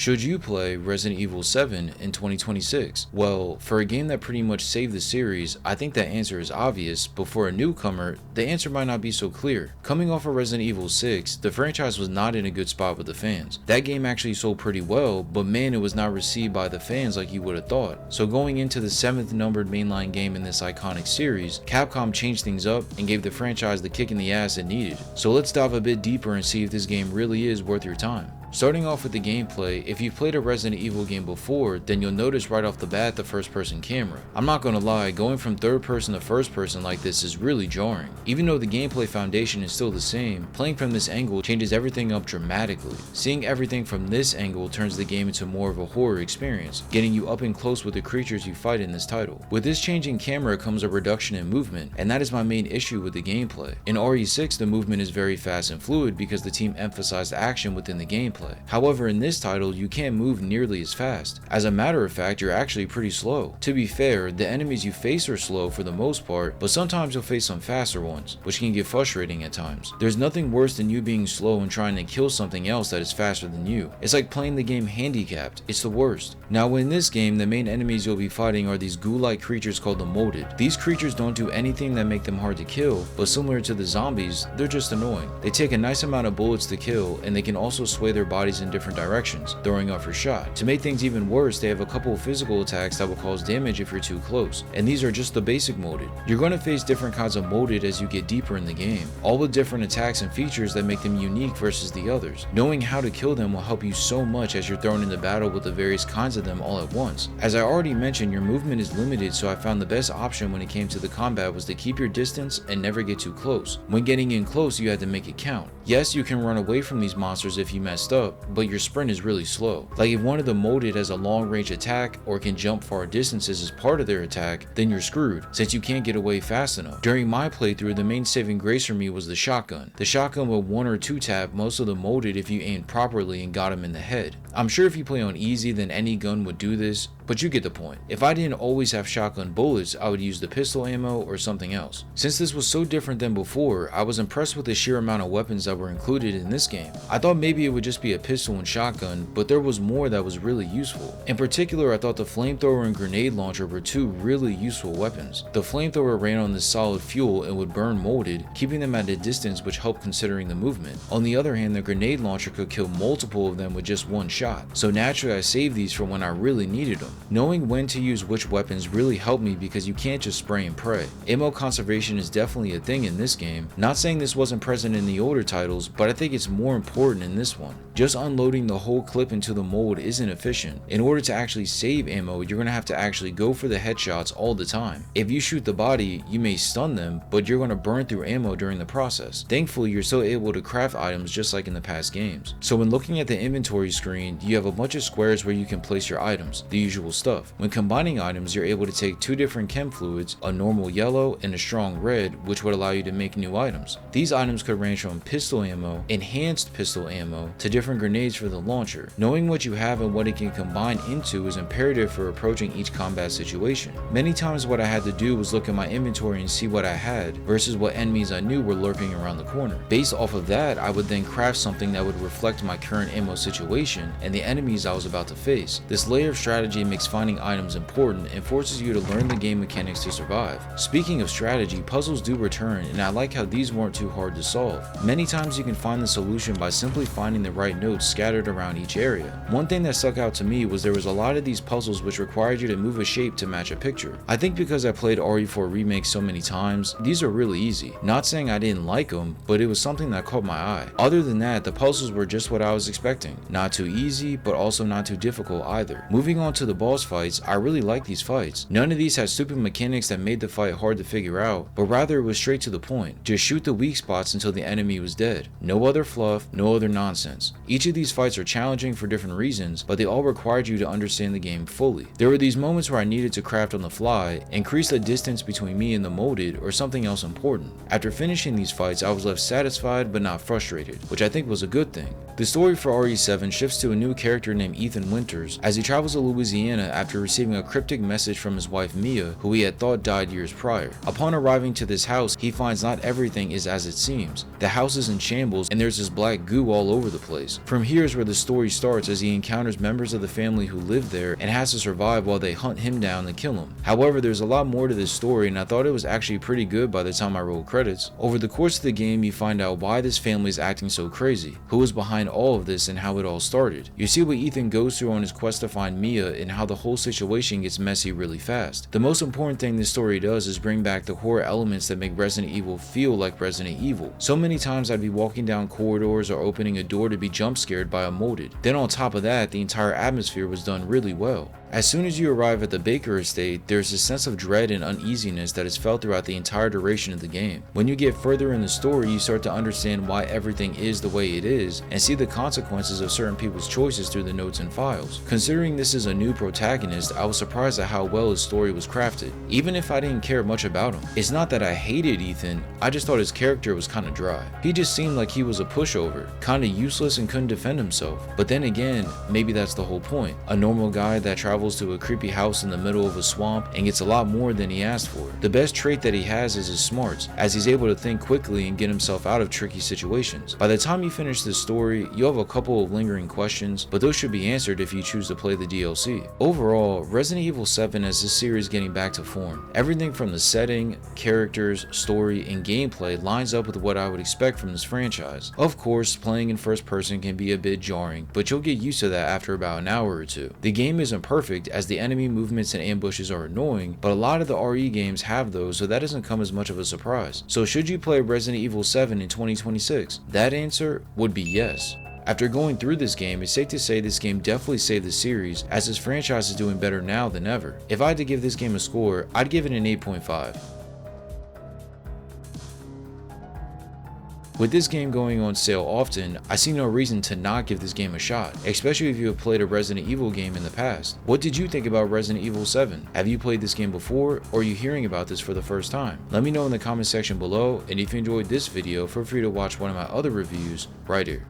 Should you play Resident Evil 7 in 2026? Well, for a game that pretty much saved the series, I think that answer is obvious, but for a newcomer, the answer might not be so clear. Coming off of Resident Evil 6, the franchise was not in a good spot with the fans. That game actually sold pretty well, but man, it was not received by the fans like you would have thought. So going into the 7th numbered mainline game in this iconic series, Capcom changed things up and gave the franchise the kick in the ass it needed. So let's dive a bit deeper and see if this game really is worth your time. Starting off with the gameplay, if you've played a Resident Evil game before, then you'll notice right off the bat the first person camera. I'm not gonna lie, going from third person to first person like this is really jarring. Even though the gameplay foundation is still the same, playing from this angle changes everything up dramatically. Seeing everything from this angle turns the game into more of a horror experience, getting you up and close with the creatures you fight in this title. With this change in camera comes a reduction in movement, and that is my main issue with the gameplay. In RE6, the movement is very fast and fluid because the team emphasized action within the gameplay. However, in this title, you can't move nearly as fast. As a matter of fact, you're actually pretty slow. To be fair, the enemies you face are slow for the most part, but sometimes you'll face some faster ones, which can get frustrating at times. There's nothing worse than you being slow and trying to kill something else that is faster than you. It's like playing the game handicapped. It's the worst. Now, in this game, the main enemies you'll be fighting are these ghoul-like creatures called the Molded. These creatures don't do anything that make them hard to kill, but similar to the zombies, they're just annoying. They take a nice amount of bullets to kill, and they can also sway their bodies in different directions, throwing off your shot. To make things even worse, they have a couple of physical attacks that will cause damage if you're too close, and these are just the basic Molded. You're going to face different kinds of Molded as you get deeper in the game, all with different attacks and features that make them unique versus the others. Knowing how to kill them will help you so much as you're thrown into battle with the various kinds of them all at once. As I already mentioned, your movement is limited, so I found the best option when it came to the combat was to keep your distance and never get too close. When getting in close, you had to make it count. Yes, you can run away from these monsters if you messed up, but your sprint is really slow. Like if one of the Molded has a long range attack or can jump far distances as part of their attack, then you're screwed, since you can't get away fast enough. During my playthrough, the main saving grace for me was the shotgun. The shotgun will 1 or 2 tap most of the Molded if you aimed properly and got him in the head. I'm sure if you play on easy, then any gun would do this, but you get the point. If I didn't always have shotgun bullets, I would use the pistol ammo or something else. Since this was so different than before, I was impressed with the sheer amount of weapons that were included in this game. I thought maybe it would just be a pistol and shotgun, but there was more that was really useful. In particular, I thought the flamethrower and grenade launcher were 2 really useful weapons. The flamethrower ran on this solid fuel and would burn Molded, keeping them at a distance, which helped considering the movement. On the other hand, the grenade launcher could kill multiple of them with just 1 shot, so naturally I saved these for when I really needed them. Knowing when to use which weapons really helped me because you can't just spray and pray. Ammo conservation is definitely a thing in this game. Not saying this wasn't present in the older titles, but I think it's more important in this one. Just unloading the whole clip into the mold isn't efficient. In order to actually save ammo, you're going to have to actually go for the headshots all the time. If you shoot the body, you may stun them, but you're going to burn through ammo during the process. Thankfully, you're still able to craft items just like in the past games. So when looking at the inventory screen, you have a bunch of squares where you can place your items, the usual stuff. When combining items, you're able to take 2 different chem fluids, a normal yellow and a strong red, which would allow you to make new items. These items could range from pistol ammo, enhanced pistol ammo, to different grenades for the launcher. Knowing what you have and what it can combine into is imperative for approaching each combat situation. Many times what I had to do was look at my inventory and see what I had versus what enemies I knew were lurking around the corner. Based off of that, I would then craft something that would reflect my current ammo situation and the enemies I was about to face. This layer of strategy makes finding items important and forces you to learn the game mechanics to survive. Speaking of strategy, puzzles do return, and I like how these weren't too hard to solve. Many times you can find the solution by simply finding the right notes scattered around each area. One thing that stuck out to me was there was a lot of these puzzles which required you to move a shape to match a picture. I think because I played RE4 Remake so many times, these are really easy. Not saying I didn't like them, but it was something that caught my eye. Other than that, the puzzles were just what I was expecting. Not too easy, but also not too difficult either. Moving on to the boss fights, I really like these fights. None of these had stupid mechanics that made the fight hard to figure out, but rather it was straight to the point. Just shoot the weak spots until the enemy was dead. No other fluff, no other nonsense. Each of these fights are challenging for different reasons, but they all required you to understand the game fully. There were these moments where I needed to craft on the fly, increase the distance between me and the molded, or something else important. After finishing these fights, I was left satisfied but not frustrated, which I think was a good thing. The story for RE7 shifts to a new character named Ethan Winters as he travels to Louisiana after receiving a cryptic message from his wife Mia, who he had thought died years prior. Upon arriving to this house, he finds not everything is as it seems. The house is in shambles and there's this black goo all over the place. place. From here is where the story starts, as he encounters members of the family who live there and has to survive while they hunt him down and kill him. However, there's a lot more to this story, and I thought it was actually pretty good by the time I rolled credits. Over the course of the game, you find out why this family is acting so crazy, who is behind all of this, and how it all started. You see what Ethan goes through on his quest to find Mia and how the whole situation gets messy really fast. The most important thing this story does is bring back the horror elements that make Resident Evil feel like Resident Evil. So many times I'd be walking down corridors or opening a door to be jump scared by a molded. Then on top of that, the entire atmosphere was done really well. As soon as you arrive at the Baker estate, there's a sense of dread and uneasiness that is felt throughout the entire duration of the game. When you get further in the story, you start to understand why everything is the way it is and see the consequences of certain people's choices through the notes and files. Considering this is a new protagonist, I was surprised at how well his story was crafted, even if I didn't care much about him. It's not that I hated Ethan, I just thought his character was kinda dry. He just seemed like he was a pushover, kinda useless and couldn't defend himself. But then again, maybe that's the whole point. A normal guy that travels to a creepy house in the middle of a swamp and gets a lot more than he asked for. The best trait that he has is his smarts, as he's able to think quickly and get himself out of tricky situations. By the time you finish this story, you'll have a couple of lingering questions, but those should be answered if you choose to play the DLC. Overall, Resident Evil 7 has this series getting back to form. Everything from the setting, characters, story, and gameplay lines up with what I would expect from this franchise. Of course, playing in first person can be a bit jarring, but you'll get used to that after about an hour or two. The game isn't perfect, as the enemy movements and ambushes are annoying, but a lot of the RE games have those, so that doesn't come as much of a surprise. So should you play Resident Evil 7 in 2026? That answer would be yes. After going through this game, it's safe to say this game definitely saved the series, as this franchise is doing better now than ever. If I had to give this game a score, I'd give it an 8.5. With this game going on sale often, I see no reason to not give this game a shot, especially if you have played a Resident Evil game in the past. What did you think about Resident Evil 7? Have you played this game before, or are you hearing about this for the first time? Let me know in the comment section below, and if you enjoyed this video, feel free to watch one of my other reviews right here.